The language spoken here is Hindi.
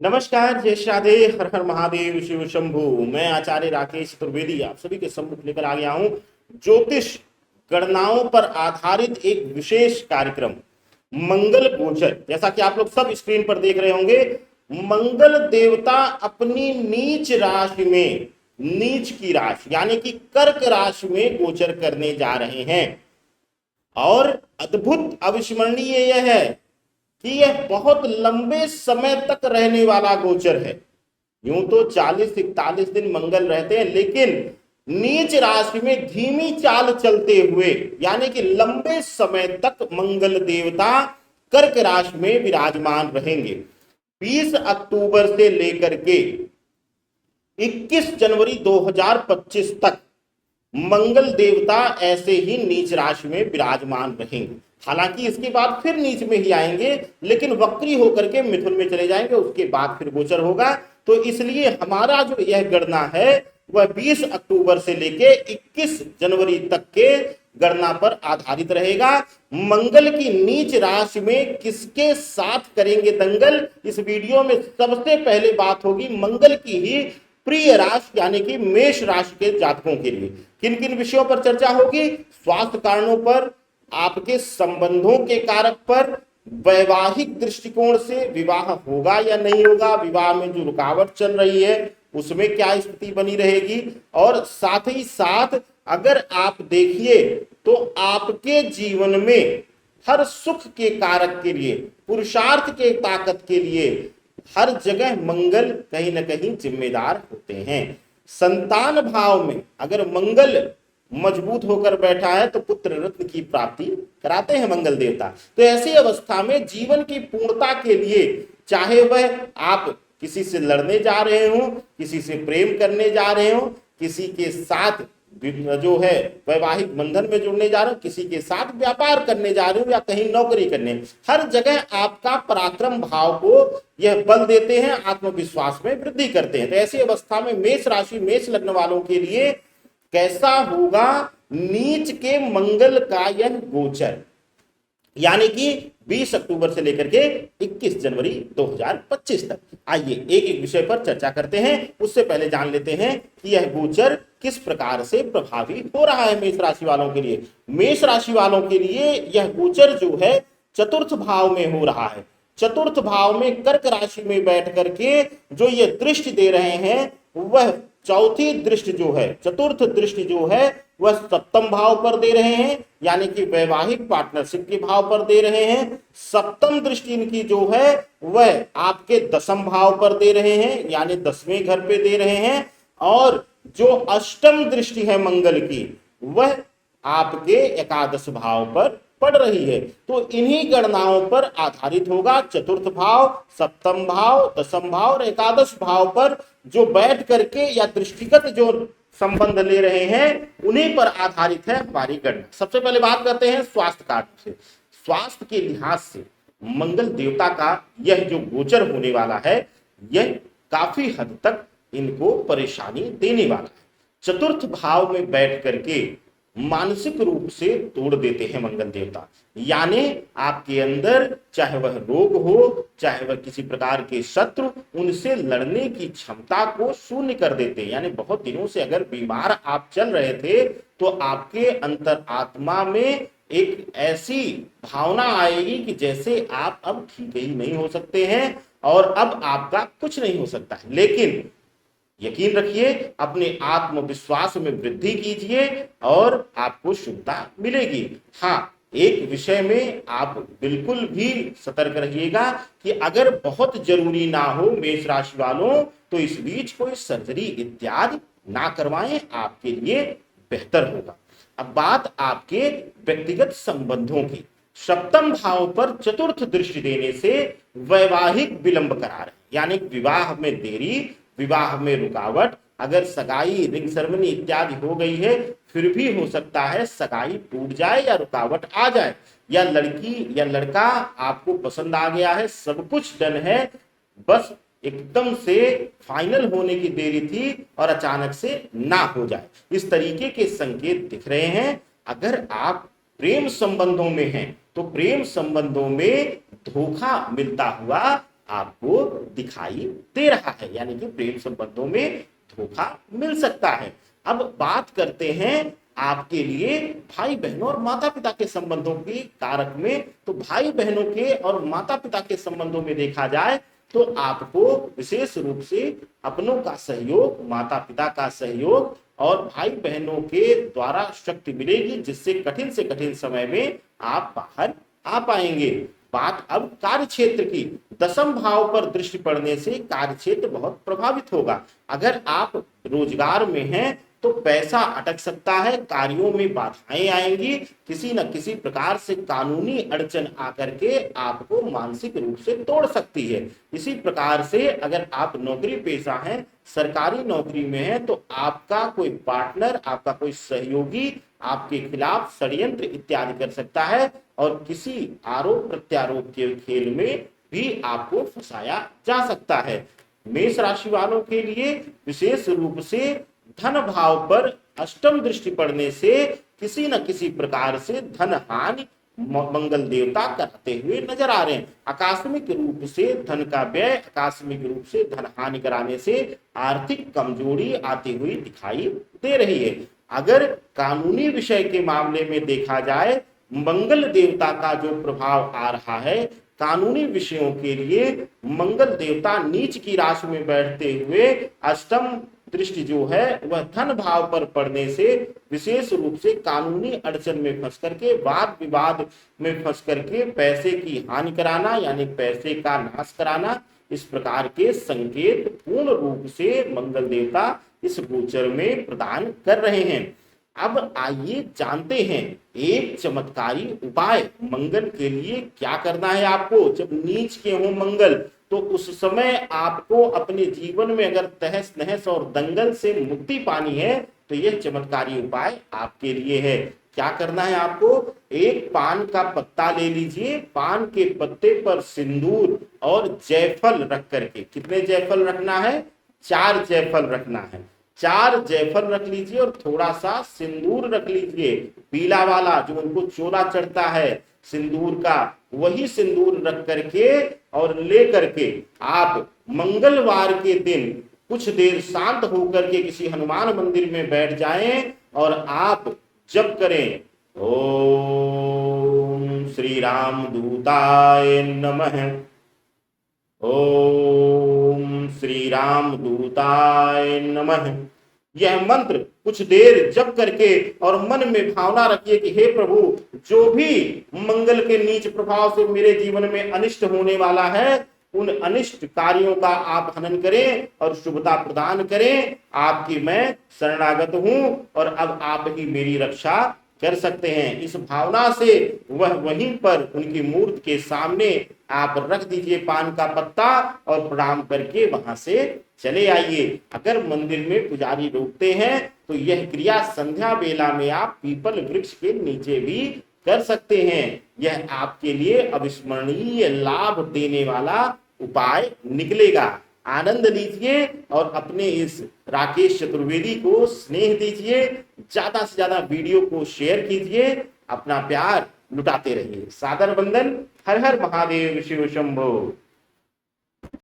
नमस्कार, जय श्री राधे, हर हर महादेव, शिव शंभु। मैं आचार्य राकेश चतुर्वेदी आप सभी के सम्मुख लेकर आ गया हूं ज्योतिष गणनाओं पर आधारित एक विशेष कार्यक्रम मंगल गोचर। जैसा कि आप लोग सब स्क्रीन पर देख रहे होंगे, मंगल देवता अपनी नीच राशि में, नीच की राशि यानी कि कर्क राशि में गोचर करने जा रहे हैं। और अद्भुत अविस्मरणीय यह है कि यह बहुत लंबे समय तक रहने वाला गोचर है। यूं तो 40-41 दिन मंगल रहते हैं, लेकिन नीच राशि में धीमी चाल चलते हुए यानी कि लंबे समय तक मंगल देवता कर्क राशि में विराजमान रहेंगे। 20 अक्टूबर से लेकर के 21 जनवरी 2025 तक मंगल देवता ऐसे ही नीच राशि में विराजमान रहेंगे। हालांकि इसके बाद फिर नीच में ही आएंगे, लेकिन वक्री होकर के मिथुन में चले जाएंगे, उसके बाद फिर गोचर होगा। तो इसलिए हमारा जो यह गणना है वह 20 अक्टूबर से लेके 21 जनवरी तक के गणना पर आधारित रहेगा। मंगल की नीच राशि में किसके साथ करेंगे दंगल, इस वीडियो में सबसे पहले बात होगी मंगल की ही प्रिय राशि यानी कि मेष राशि के जातकों के लिए। किन किन विषयों पर चर्चा होगी? स्वास्थ्य कारणों पर, आपके संबंधों के कारक पर, वैवाहिक दृष्टिकोण से विवाह होगा या नहीं होगा, विवाह में जो रुकावट चल रही है उसमें क्या स्थिति बनी रहेगी, और साथ ही साथ अगर आप देखिए तो आपके जीवन में हर सुख के कारक के लिए, पुरुषार्थ के ताकत के लिए हर जगह मंगल कहीं ना कहीं जिम्मेदार होते हैं। संतान भाव में अगर मंगल मजबूत होकर बैठा है तो पुत्र रत्न की प्राप्ति कराते हैं मंगल देवता। तो ऐसी अवस्था में जीवन की पूर्णता के लिए, चाहे वह आप किसी से लड़ने जा रहे हो, किसी से प्रेम करने जा रहे हो, किसी के साथ जो है वैवाहिक बंधन में जुड़ने जा रहे हो, किसी के साथ व्यापार करने जा रहे हो या कहीं नौकरी करने, हर जगह आपका पराक्रम भाव को यह बल देते हैं, आत्मविश्वास में वृद्धि करते हैं। तो ऐसी अवस्था में मेष राशि, मेष लग्न वालों के लिए कैसा होगा नीच के मंगल का यह गोचर, यानी कि 20 अक्टूबर से लेकर के 21 जनवरी 2025 तक। आइए एक एक विषय पर चर्चा करते हैं। उससे पहले जान लेते हैं कि यह गोचर किस प्रकार से प्रभावी हो रहा है मेष राशि वालों के लिए। मेष राशि वालों के लिए यह गोचर जो है चतुर्थ भाव में हो रहा है। चतुर्थ भाव में कर्क राशि में बैठ करके जो ये दृष्टि दे रहे हैं, वह चौथी दृष्टि जो है, चतुर्थ दृष्टि जो है वह सप्तम भाव पर दे रहे हैं, यानी कि वैवाहिक पार्टनरशिप के भाव पर दे रहे हैं। सप्तम दृष्टि इनकी जो है वह आपके दसम भाव पर दे रहे हैं, यानी 10वें घर पे दे रहे हैं। और जो अष्टम दृष्टि है मंगल की, वह आपके एकादश भाव पर पड़ रही है। तो इन्हीं गणनाओं पर आधारित होगा। चतुर्थ भाव, सप्तम भाव, दसम भाव और एकादश भाव पर जो बैठ करके या दृष्टिगत जो संबंध ले रहे हैं, उन्हीं पर आधारित है हमारी गणना। सबसे पहले बात करते हैं स्वास्थ्य कार्ड से। स्वास्थ्य के लिहाज से मंगल देवता का यह जो गोचर होने वाला है, यह काफी हद तक इनको परेशानी देने वाला है। चतुर्थ भाव में बैठ करके मानसिक रूप से तोड़ देते हैं मंगल देवता, यानी आपके अंदर चाहे वह रोग हो, चाहे वह किसी प्रकार के शत्रु, उनसे लड़ने की क्षमता को शून्य कर देते हैं। यानी बहुत दिनों से अगर बीमार आप चल रहे थे तो आपके अंतर आत्मा में एक ऐसी भावना आएगी कि जैसे आप अब ठीक ही नहीं हो सकते हैं और अब आपका कुछ नहीं हो सकता है। लेकिन यकीन रखिए, अपने आत्मविश्वास में वृद्धि कीजिए और आपको शुभता मिलेगी। हाँ, एक विषय में आप बिल्कुल भी सतर्क रहिएगा कि अगर बहुत जरूरी ना हो मेष राशि वालों, तो इस बीच कोई सर्जरी इत्यादि ना करवाएं, आपके लिए बेहतर होगा। अब बात आपके व्यक्तिगत संबंधों की। सप्तम भाव पर चतुर्थ दृष्टि देने से वैवाहिक विलंब करार, यानी विवाह में देरी, विवाह में रुकावट, अगर सगाई, रिंग सेरेमनी इत्यादि हो गई है, फिर भी हो सकता है सगाई टूट जाए या रुकावट आ जाए, या लड़की या लड़का आपको पसंद आ गया है, सब कुछ डन है, बस एकदम से फाइनल होने की देरी थी और अचानक से ना हो जाए, इस तरीके के संकेत दिख रहे हैं। अगर आप प्रेम संबंधों में हैं तो प्रेम संबंधों में धोखा मिलता हुआ आपको दिखाई दे रहा है, यानी कि प्रेम संबंधों में धोखा मिल सकता है। अब बात करते हैं आपके लिए भाई बहनों और माता पिता के संबंधों की कारक में। तो भाई बहनों के और माता पिता के संबंधों में देखा जाए तो आपको विशेष रूप से अपनों का सहयोग, माता पिता का सहयोग और भाई बहनों के द्वारा शक्ति मिलेगी, जिससे कठिन से कठिन समय में आप बाहर आ पाएंगे। बात अब कार्य क्षेत्र की, दशम भाव पर दृष्टि पड़ने से कार्य क्षेत्र बहुत प्रभावित होगा। अगर आप रोजगार में हैं तो पैसा अटक सकता है, कार्यों में बाधाएं आएंगी, किसी न किसी प्रकार से कानूनी अड़चन आकर के आपको मानसिक रूप से तोड़ सकती है। इसी प्रकार से अगर आप नौकरी पेशा हैं, सरकारी नौकरी में हैं, तो आपका कोई पार्टनर, आपका कोई सहयोगी आपके खिलाफ षड्यंत्र इत्यादि कर सकता है और किसी आरोप प्रत्यारोप के खेल में भी आपको फंसाया जा सकता है। मेष राशि वालों के लिए विशेष रूप से धन भाव पर अष्टम दृष्टि पड़ने से किसी न किसी प्रकार से धन हानि मंगल देवता कराते हुए नजर आ रहे हैं। आकस्मिक रूप से धन का व्यय, आकस्मिक रूप से धन हानि कराने से आर्थिक कमजोरी आती हुई दिखाई दे रही है। अगर कानूनी विषय के मामले में देखा जाए, मंगल देवता का जो प्रभाव आ रहा है, कानूनी विषयों के लिए मंगल देवता नीच की राशि में बैठते हुए अष्टम दृष्टि जो है वह धन भाव पर पड़ने से विशेष रूप से कानूनी अड़चन में फंस करके, वाद विवाद में फंस करके पैसे की हानि कराना, यानी पैसे का नाश कराना, इस प्रकार के संकेत पूर्ण रूप से मंगल देवता इस गोचर में प्रदान कर रहे हैं। अब आइए जानते हैं एक चमत्कारी उपाय मंगल के लिए क्या करना है आपको। जब नीच के हो मंगल, तो उस समय आपको अपने जीवन में अगर तहस नहस और दंगल से मुक्ति पानी है तो यह चमत्कारी उपाय आपके लिए है। क्या करना है आपको, एक पान का पत्ता ले लीजिए, पान के पत्ते पर सिंदूर और जयफल रख करके, कितने जयफल रखना है, 4 जयफल रखना है, 4 जयफल रख लीजिए और थोड़ा सा सिंदूर रख लीजिए, पीला वाला जो उनको चोला चढ़ता है सिंदूर का, वही सिंदूर रख करके और ले करके आप मंगलवार के दिन कुछ देर शांत होकर के किसी हनुमान मंदिर में बैठ जाएं और आप जप करें, ओम श्री राम दूताय नमः, ओम श्री राम दूताय नमः। यह मंत्र कुछ देर जप करके और मन में भावना रखिए कि हे प्रभु, जो भी मंगल के नीच प्रभाव से मेरे जीवन में अनिष्ट होने वाला है, उन अनिष्ट कार्यों का आप हनन करें और शुभता प्रदान करें। आपकी मैं शरणागत हूं और अब आप ही मेरी रक्षा कर सकते हैं। इस भावना से वह वहीं पर उनकी मूर्ति के सामने आप रख दीजिए पान का पत्ता और प्रणाम करके वहां से चले आइए। अगर मंदिर में पुजारी रोकते हैं तो यह क्रिया संध्या बेला में आप पीपल वृक्ष के नीचे भी कर सकते हैं। यह आपके लिए अविस्मरणीय लाभ देने वाला उपाय निकलेगा। आनंद लीजिए और अपने इस राकेश चतुर्वेदी को स्नेह दीजिए, ज्यादा से ज्यादा वीडियो को शेयर कीजिए, अपना प्यार लुटाते रहिए। सादर वंदन। हर हर महादेव शिव शंभो।